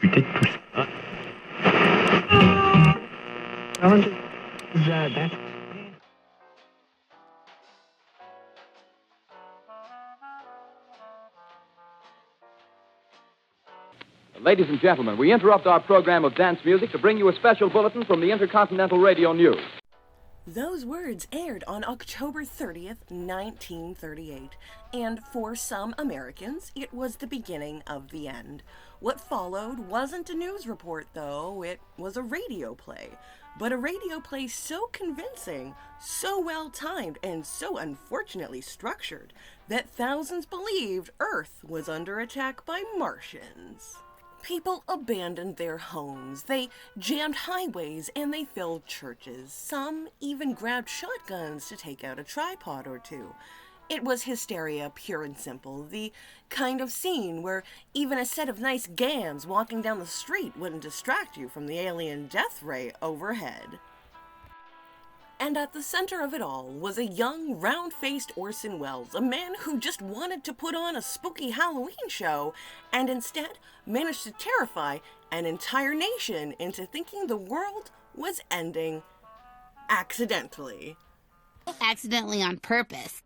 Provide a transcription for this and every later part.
discuter de tout ça. Ladies and gentlemen, we interrupt our program of dance music to bring you a special bulletin from the Intercontinental Radio News. Those words aired on October 30th, 1938, and for some Americans, it was the beginning of the end. What followed wasn't a news report, though, it was a radio play. But a radio play so convincing, so well-timed, and so unfortunately structured that thousands believed Earth was under attack by Martians. People abandoned their homes, they jammed highways, and they filled churches. Some even grabbed shotguns to take out a tripod or two. It was hysteria, pure and simple, the kind of scene where even a set of nice gams walking down the street wouldn't distract you from the alien death ray overhead. And at the center of it all was a young, round-faced Orson Welles, a man who just wanted to put on a spooky Halloween show and instead managed to terrify an entire nation into thinking the world was ending accidentally. Accidentally on purpose.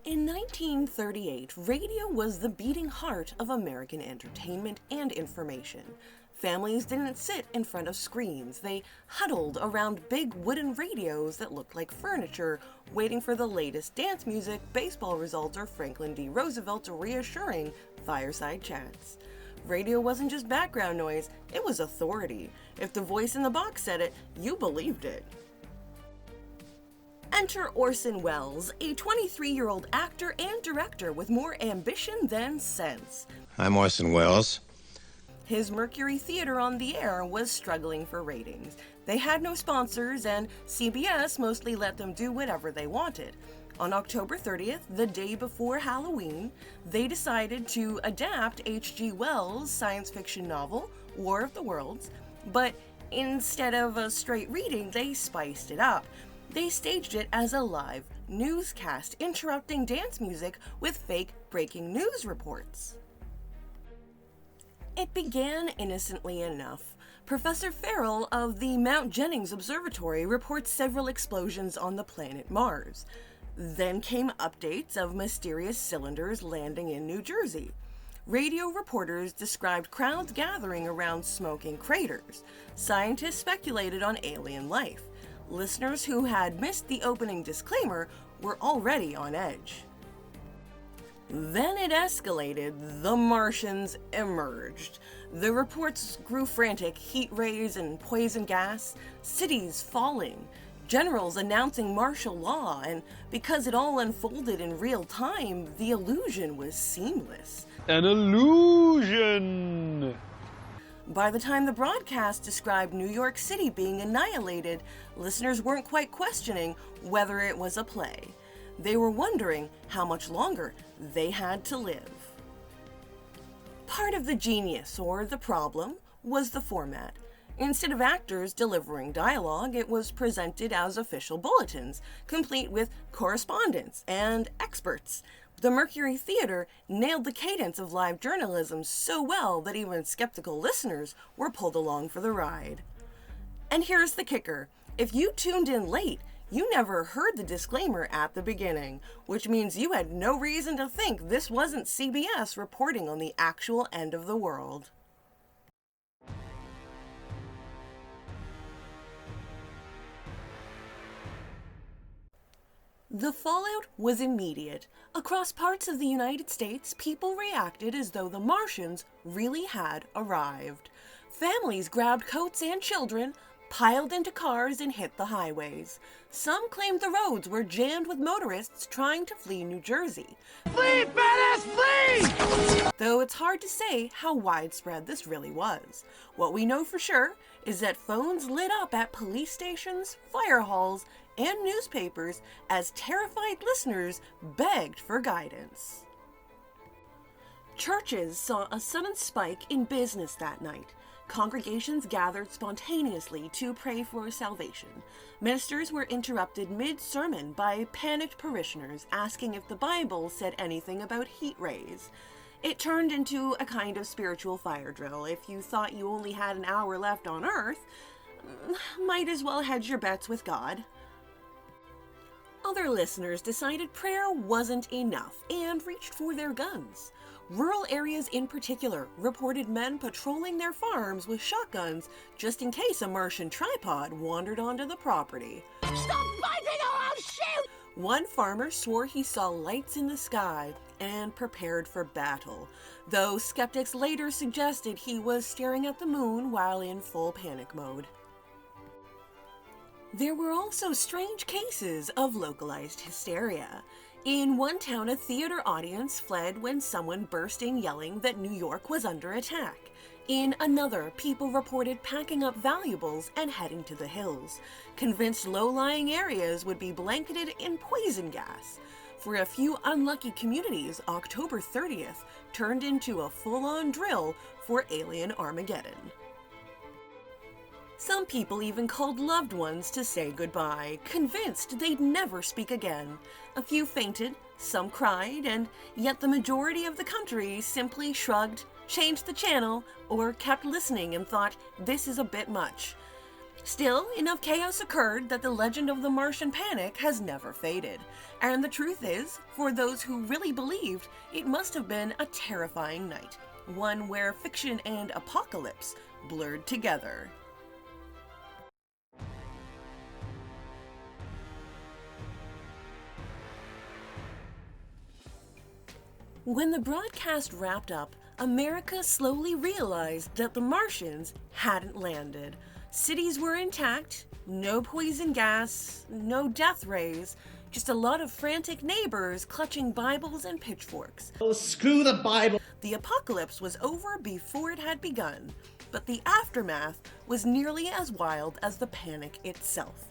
In 1938, radio was the beating heart of American entertainment and information. Families didn't sit in front of screens. They huddled around big wooden radios that looked like furniture, waiting for the latest dance music, baseball results, or Franklin D. Roosevelt's reassuring fireside chats. Radio wasn't just background noise, it was authority. If the voice in the box said it, you believed it. Enter Orson Welles, a 23-year-old actor and director with more ambition than sense. I'm Orson Welles. His Mercury Theater on the air was struggling for ratings. They had no sponsors, and CBS mostly let them do whatever they wanted. On October 30th, the day before Halloween, they decided to adapt H.G. Wells' science fiction novel, War of the Worlds, but instead of a straight reading, they spiced it up. They staged it as a live newscast, interrupting dance music with fake breaking news reports. It began innocently enough. Professor Farrell of the Mount Jennings Observatory reports several explosions on the planet Mars. Then came updates of mysterious cylinders landing in New Jersey. Radio reporters described crowds gathering around smoking craters. Scientists speculated on alien life. Listeners who had missed the opening disclaimer were already on edge. Then it escalated. The Martians emerged. The reports grew frantic, heat rays and poison gas, cities falling, generals announcing martial law, and because it all unfolded in real time, the illusion was seamless. An illusion! By the time the broadcast described New York City being annihilated, listeners weren't quite questioning whether it was a play. They were wondering how much longer they had to live. Part of the genius, or the problem, was the format. Instead of actors delivering dialogue, it was presented as official bulletins, complete with correspondence and experts. The Mercury Theater nailed the cadence of live journalism so well that even skeptical listeners were pulled along for the ride. And here's the kicker. If you tuned in late, you never heard the disclaimer at the beginning, which means you had no reason to think this wasn't CBS reporting on the actual end of the world. The fallout was immediate. Across parts of the United States, people reacted as though the Martians really had arrived. Families grabbed coats and children, piled into cars and hit the highways. Some claimed the roads were jammed with motorists trying to flee New Jersey. Flee, badass, flee! Though it's hard to say how widespread this really was. What we know for sure is that phones lit up at police stations, fire halls, and newspapers as terrified listeners begged for guidance. Churches saw a sudden spike in business that night. Congregations gathered spontaneously to pray for salvation. Ministers were interrupted mid-sermon by panicked parishioners asking if the Bible said anything about heat rays. It turned into a kind of spiritual fire drill. If you thought you only had an hour left on Earth, might as well hedge your bets with God. Other listeners decided prayer wasn't enough and reached for their guns. Rural areas in particular reported men patrolling their farms with shotguns just in case a Martian tripod wandered onto the property. Stop fighting or I'll shoot! One farmer swore he saw lights in the sky and prepared for battle, though skeptics later suggested he was staring at the moon while in full panic mode. There were also strange cases of localized hysteria. In one town, a theater audience fled when someone burst in yelling that New York was under attack. In another, people reported packing up valuables and heading to the hills, convinced low-lying areas would be blanketed in poison gas. For a few unlucky communities, October 30th turned into a full-on drill for alien Armageddon. Some people even called loved ones to say goodbye, convinced they'd never speak again. A few fainted, some cried, and yet the majority of the country simply shrugged, changed the channel, or kept listening and thought, this is a bit much. Still, enough chaos occurred that the legend of the Martian panic has never faded. And the truth is, for those who really believed, it must have been a terrifying night, one where fiction and apocalypse blurred together. When the broadcast wrapped up, America slowly realized that the Martians hadn't landed. Cities were intact, no poison gas, no death rays, just a lot of frantic neighbors clutching Bibles and pitchforks. Oh, screw the Bible! The apocalypse was over before it had begun, but the aftermath was nearly as wild as the panic itself.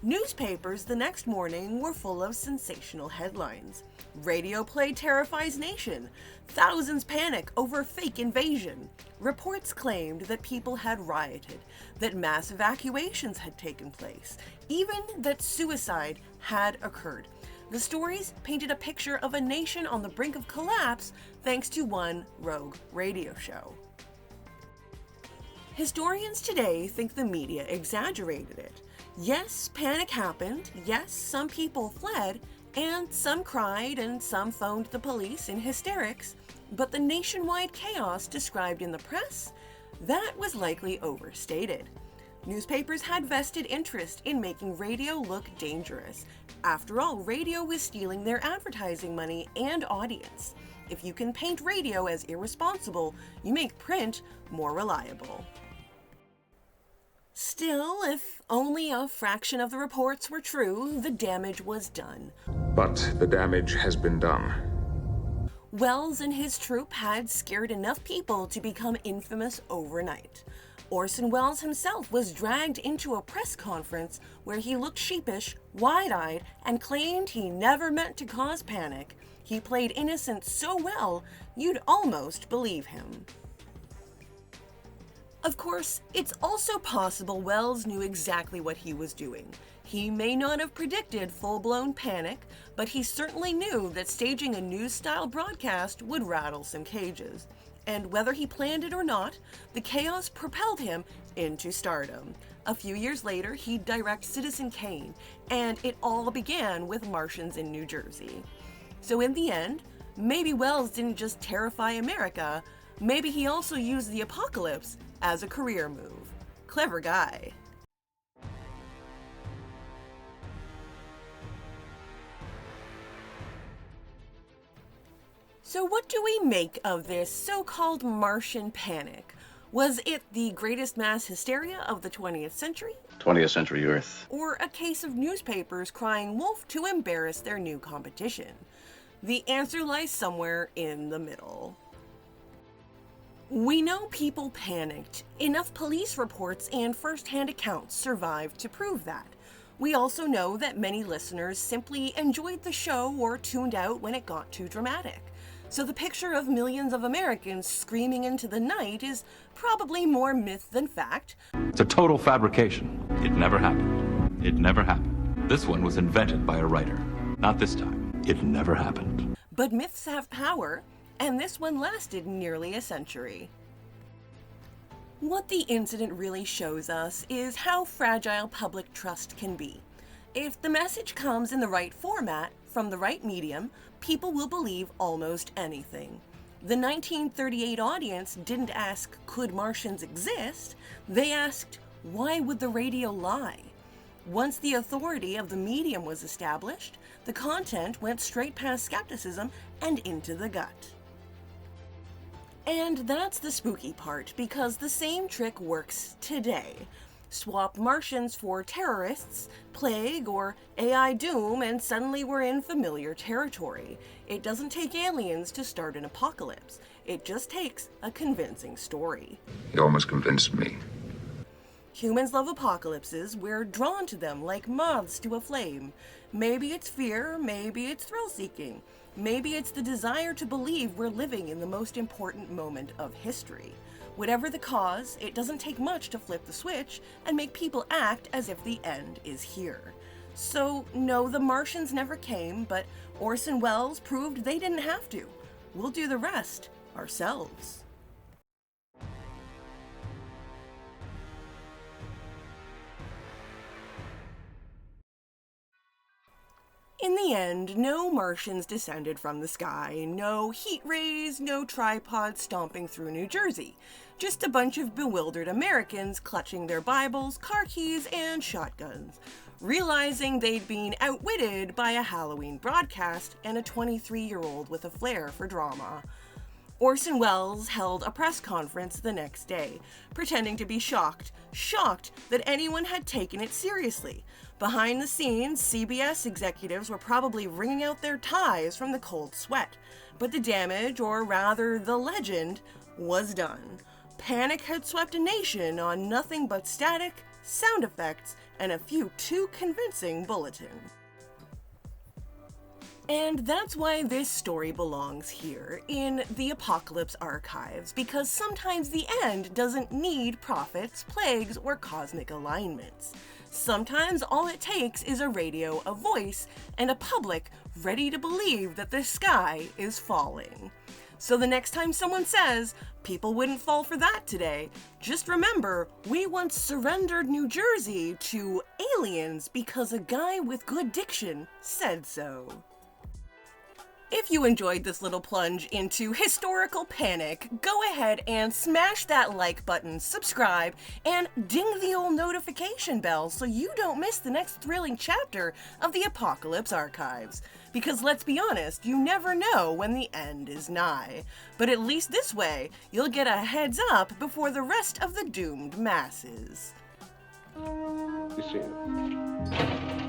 Newspapers the next morning were full of sensational headlines. Radio play terrifies nation. Thousands panic over fake invasion. Reports claimed that people had rioted, that mass evacuations had taken place, even that suicide had occurred. The stories painted a picture of a nation on the brink of collapse thanks to one rogue radio show. Historians today think the media exaggerated it. Yes, panic happened. Yes, some people fled, and some cried and some phoned the police in hysterics. But the nationwide chaos described in the press, that was likely overstated. Newspapers had vested interest in making radio look dangerous. After all, radio was stealing their advertising money and audience. If you can paint radio as irresponsible, you make print more reliable. Still, if only a fraction of the reports were true, the damage was done. But the damage has been done. Welles and his troupe had scared enough people to become infamous overnight. Orson Welles himself was dragged into a press conference where he looked sheepish, wide-eyed, and claimed he never meant to cause panic. He played innocent so well, you'd almost believe him. Of course, it's also possible Welles knew exactly what he was doing. He may not have predicted full-blown panic, but he certainly knew that staging a news-style broadcast would rattle some cages. And whether he planned it or not, the chaos propelled him into stardom. A few years later, he'd direct Citizen Kane, and it all began with Martians in New Jersey. So in the end, maybe Welles didn't just terrify America, maybe he also used the apocalypse as a career move. Clever guy. So what do we make of this so-called Martian panic? Was it the greatest mass hysteria of the 20th century? 20th century Earth. Or a case of newspapers crying wolf to embarrass their new competition? The answer lies somewhere in the middle. We know people panicked. Enough police reports and first-hand accounts survived to prove that. We also know that many listeners simply enjoyed the show or tuned out when it got too dramatic. So the picture of millions of Americans screaming into the night is probably more myth than fact. It's a total fabrication. It never happened. It never happened. This one was invented by a writer. Not this time. It never happened. But myths have power, and this one lasted nearly a century. What the incident really shows us is how fragile public trust can be. If the message comes in the right format, from the right medium, people will believe almost anything. The 1938 audience didn't ask, could Martians exist? They asked, why would the radio lie? Once the authority of the medium was established, the content went straight past skepticism and into the gut. And that's the spooky part, because the same trick works today. Swap Martians for terrorists, plague, or AI doom, and suddenly we're in familiar territory. It doesn't take aliens to start an apocalypse. It just takes a convincing story. You almost convinced me. Humans love apocalypses. We're drawn to them like moths to a flame. Maybe it's fear, maybe it's thrill-seeking. Maybe it's the desire to believe we're living in the most important moment of history. Whatever the cause, it doesn't take much to flip the switch and make people act as if the end is here. So, no, the Martians never came, but Orson Welles proved they didn't have to. We'll do the rest ourselves. In the end, no Martians descended from the sky, no heat rays, no tripods stomping through New Jersey. Just a bunch of bewildered Americans clutching their Bibles, car keys, and shotguns, realizing they'd been outwitted by a Halloween broadcast and a 23-year-old with a flair for drama. Orson Welles held a press conference the next day, pretending to be shocked that anyone had taken it seriously. Behind the scenes, CBS executives were probably wringing out their ties from the cold sweat, but the damage, or rather the legend, was done. Panic had swept a nation on nothing but static, sound effects, and a few too convincing bulletins. And that's why this story belongs here, in the Apocalypse Archives, because sometimes the end doesn't need prophets, plagues, or cosmic alignments. Sometimes all it takes is a radio, a voice, and a public ready to believe that the sky is falling. So the next time someone says, people wouldn't fall for that today, just remember, we once surrendered New Jersey to aliens because a guy with good diction said so. If you enjoyed this little plunge into historical panic, go ahead and smash that like button, subscribe, and ding the old notification bell so you don't miss the next thrilling chapter of the Apocalypse Archives. Because let's be honest, you never know when the end is nigh. But at least this way, you'll get a heads up before the rest of the doomed masses. You see it.